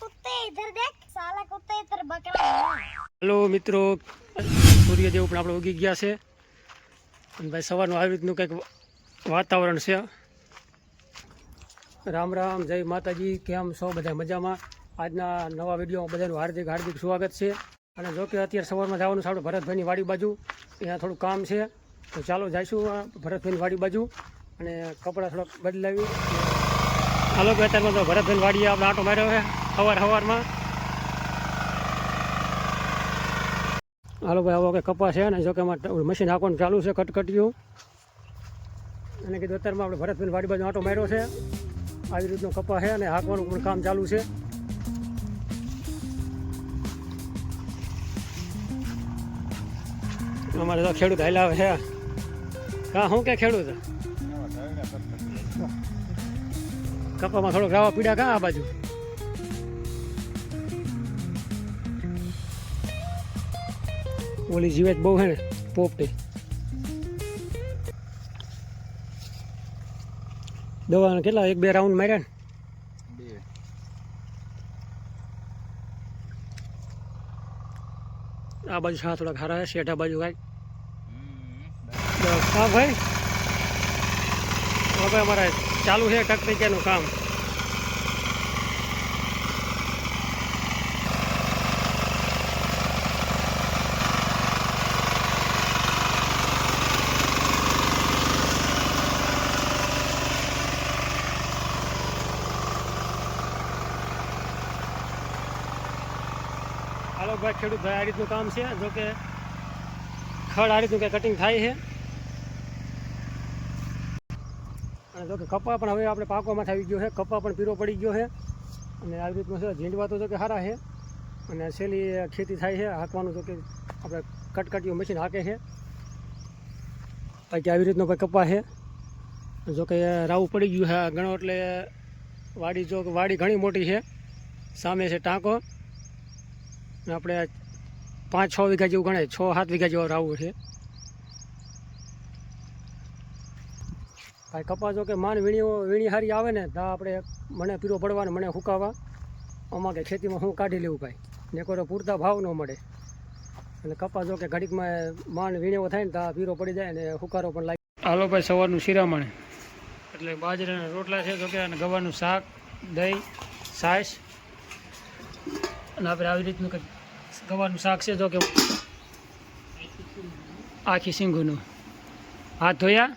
कुत्ते इधर देख, साला कुत्ते इधर बकरा है। हेलो मित्रों, सूर्यदेव પણ આપણે ઉગી ગયા છે અને ભાઈ સવારનું આવી રીતનું કંઈક વાતાવરણ છે. રામ રામ, જય માતાજી. કેમ છો બધા? મજામાં? આજના નવા વિડીયોમાં બધાનું હાર્દિક હાર્દિક સ્વાગત છે. અને જો કે અત્યારે સવારમાં જવાનું છે આપણે ભરતભાઈની વાડી બાજુ. ત્યાં થોડું કામ છે, તો ચાલો જઈશું ભરતભાઈની વાડી બાજુ અને કપડાં થોડાક બદલાવી. હાલો ભાઈ, અત્યારમાં તો ભરતભાઈની વાડીએ આપણે આંટો માર્યો છે સવારમાં. હાલો ભાઈ, આવો કે કપા છે ને, જો કે અમારે મશીન હાંકવાનું ચાલુ છે, કટકટિયું. અને કીધું અત્યારમાં આપણે ભરતભાઈની વાડી બાજુ આંટો માર્યો છે. આવી રીતનો કપા છે અને હાંકવાનું પણ કામ ચાલુ છે. અમારે તો ખેડૂત હાલ્યા છે. હા, શું કે ખેડૂત કપામાં થોડોક રાવા પીડા કાં આ બાજુ? ઓલી જીવેત બહુ છે ને પોપટી. દવાના કેટલા 1-2 રાઉન્ડ માર્યા ને? આ બાજુ સા થોડા ખારા છે, શેઠા બાજુ કાંઈ. હા ભાઈ, હવે અમારે ચાલુ છે ટકટકિયાનું કામ. હાલો ભાઈ, ખેડૂત ભાઈ આ રીતનું કામ છે. જો કે ખડ આ રીતનું કંઈ કટિંગ થાય છે. અને જો કે કપા પણ હવે આપણે પાકોમાં આવી ગયો છે. કપા પણ પીરો પડી ગયો છે. અને આવી રીતનું છે. ઝીંડવા તો જો કે સારા છે અને સહેલી ખેતી થાય છે. હાંકવાનું જો કે આપણે કટકટીયું મશીન હાંકે છે. બાકી આવી રીતનો ભાઈ કપા છે. જો કે રાવું પડી ગયું છે ઘણો, એટલે વાડી જો કે વાડી ઘણી મોટી છે. સામે છે ટાંકો. અને આપણે 5-6 વીઘા જેવું ગણાય, 6-7 વીઘા જેવું રાવું છે. ભાઈ કપા જો કે માન વીણી હારી આવે ને તો આપણે મને પીરો પડવાનો, મને હુકાવા આમાં કે ખેતીમાં હું કાઢી લેવું ભાઈ, ને કોઈ પૂરતા ભાવ ન મળે. અને કપા જો કે ઘડીકમાં માન વીણેવો થાય ને તો પીરો પડી જાય ને હુકારો પણ લાગે. હાલો ભાઈ, સવારનું શિરામણ એટલે બાજરાના રોટલા છે જો કે, અને ગવાનું શાક, દહીં, છાશ. અને આપણે આવી રીતનું કંઈક ગવાનું શાક છે જો કે, આખી સિંગુનું. હાથ ધોયા.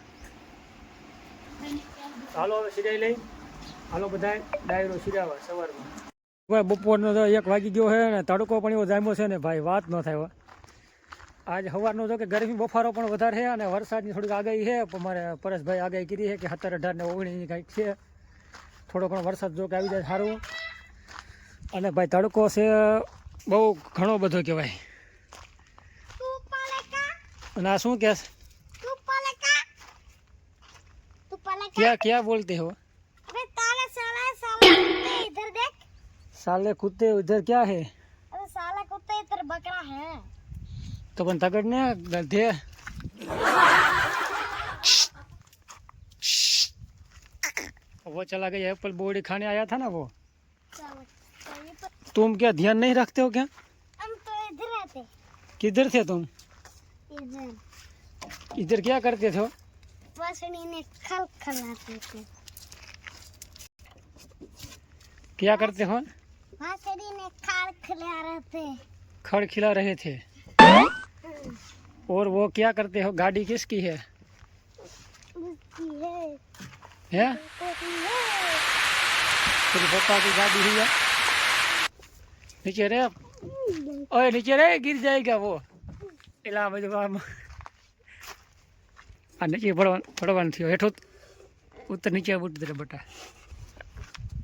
હાલો હવે સિરાઈ લઈ. હાલો બધા ડાયરો સિરાવા સવારમાં. ભાઈ બપોરનો તો 1 વાગી ગયો છે ને તડકો પણ એવો જામ્યો છે ને ભાઈ, વાત ન થાય. આજ સવારનો જો કે ગરમી બફારો પણ વધારે છે અને વરસાદની થોડીક આગાહી છે. પણ મારે પરેશભાઈ આગાહી કરી છે કે 17, 18 ને 19 કંઈક છે. થોડો ઘણો વરસાદ જો કે આવી જાય સારું. અને ભાઈ તડકો છે બહુ ઘણો બધો કહેવાય. અને આ શું કે क्या बोलते हो? अबे ताला साला साला कुत्ते इधर देख, साले कुत्ते उधर क्या है? अबे साला कुत्ते इधर बकरा है. तो अपन तगड़ने गधे. वो चला गया एप्पल बोर्डी खाने आया था ना वो. तुम क्या ध्यान नहीं रखते हो क्या? हम तो इधर रहते. किधर थे तुम? इधर. इधर क्या करते थे? वासनी ने खल खलाते थे. क्या करते हो? वासनी ने खाल खिला रहे थे. खड़ खिला रहे थे. और वो क्या करते हो? गाड़ी किसकी है? उसकी है. है? उसकी है. तेरे पापा की गाड़ी ही है. नीचे रे, ओए नीचे रे, गिर जाएगा वो. इला बाजू આ નીચે પડવાનું થયો, હેઠો ઉત્તર નીચે ઉતરે બટા.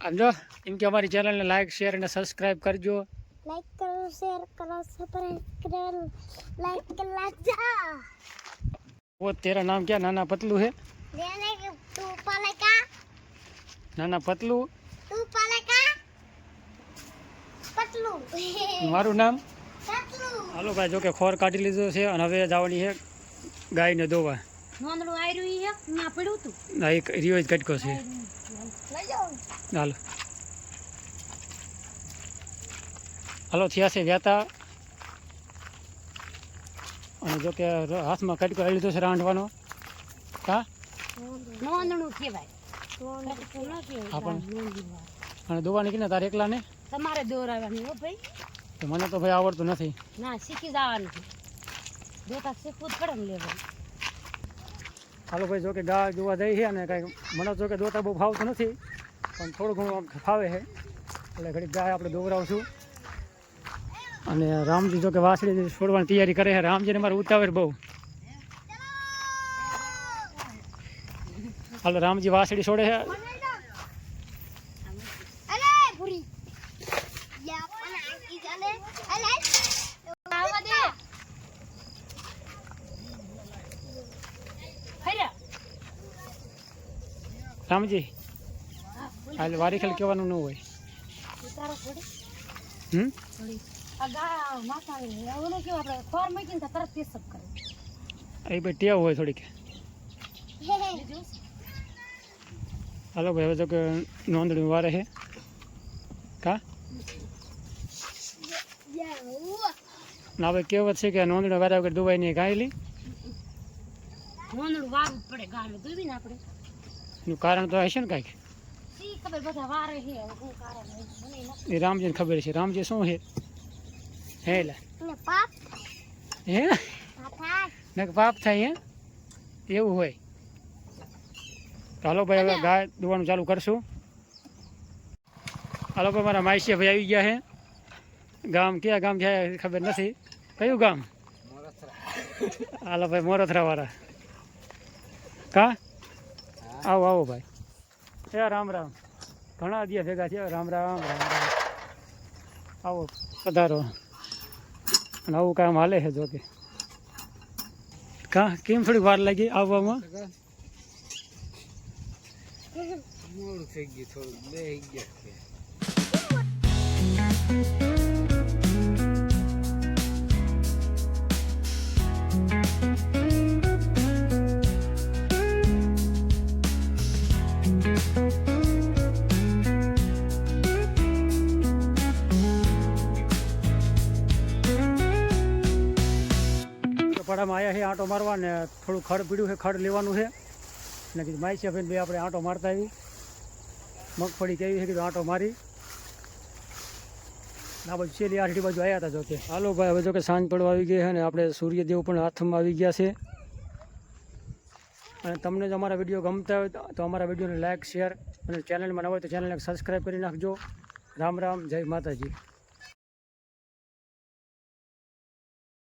આમ જો એમ કે અમારી ચેનલને લાઈક, શેર અને સબસ્ક્રાઈબ કરજો. लाइक करो, शेयर करो, सब्सक्राइब करो, लाइक कर जा. वो तेरा नाम क्या? नाना पतलू है? देने के तू पालेगा. नाना पतलू. तू पालेगा. पतलू. મારું નામ पतलू. હાલો ભાઈ, જો કે ખોર કાઢી લીધો છે અને હવે જવાની છે ગાયને દોવા. નોંદડું આવી રહ્યું છે, ના પડ્યું તું. ના, એક રિવાજ કટકો છે. લઈ જાઓ. હાલો. હાલો થયા છે વ્યાતા અને જો કે હાથમાં કટકો લઈ લીધો છે રાંધવાનો કા નોંધણું કહેવાય આપણને અને દોવાની કે તારે એકલા ને તમારે દોરાવાની હો ભાઈ તો મને તો ભાઈ આવડતું નથી ના શીખી જવાનું જોતા શીખવું જ પડે ને લેવાનું હાલો ભાઈ જો કે ગા જોવા જઈ છે અને કાંઈ મને જો કે દોતા બહુ ફાવતું નથી પણ થોડું ઘણું આમ ફાવે છે એટલે ઘડીક ગાય આપણે દોવરાવશું અને રામજી જો કે વાસળી છોડવાની તૈયારી કરે છે રામજીને મારે ઉતાવળ બહુ હાલો રામજી વાસળી છોડે છે રામજી હાલ વારી ખેલ કહેવાનું ન હોય એ ભાઈ ટેવ હોય થોડીક હાલો ભાઈ હવે તો કે નોંધણી વારે છે કા ના ભાઈ કહેવત છે કે નોંધણી વારે વગર દુબાઈ ની ગાયેલી નોંધણું વારવું જ પડે ગાળું દુબી ને આપણે એનું કારણ તો હશે ને કાંઈક શી ખબર બધા વારે છે હવે શું કારણ હોય મને નથી એ રામજીને ખબર છે રામજી શું છે હે લા ને પાપ હે થાય ને પાપ થાય હે એવું હોય તો હાલો ભાઈ હવે ગાય દોવાનું ચાલુ કરશું હાલો ભાઈ મારા માઈસિયા ભાઈ આવી ગયા છે ગામ ક્યાં ગામ છે ખબર નથી કયું ગામ હાલો ભાઈ મોરથરા વાળા કા આવો આવો ભાઈ એ રામ રામ ઘણા દિયા ભેગા થયા રામ રામ રામ રામ આવો પધારો અને આવું કામ હાલે છે જો કે કા કેમ થોડીક વાર લાગી આવવામાં મોડું થઈ ગયું થોડું બે ગયા પડામાં આવ્યા છે આંટો મારવા ને થોડું ખડ પીડ્યું છે ખડ લેવાનું છે ને કીધું માઈસિયા ભાઈ આપણે આંટો મારતા આવી મગફળી કેવી છે કીધું આંટો મારી આ બાજુ છેલ્લી આઠડી બાજુ આવ્યા હતા જોકે હાલો ભાઈ હવે જો કે સાંજ પડવા આવી ગઈ છે ને આપણે સૂર્યદેવ પણ હાથમાં આવી ગયા છે અને તમને જો અમારા વિડીયો ગમતા હોય તો અમારા વિડીયોને લાઇક શેર અને ચેનલમાં ન હોય તો ચેનલને સબસ્ક્રાઈબ કરી નાખજો રામ રામ જય માતાજી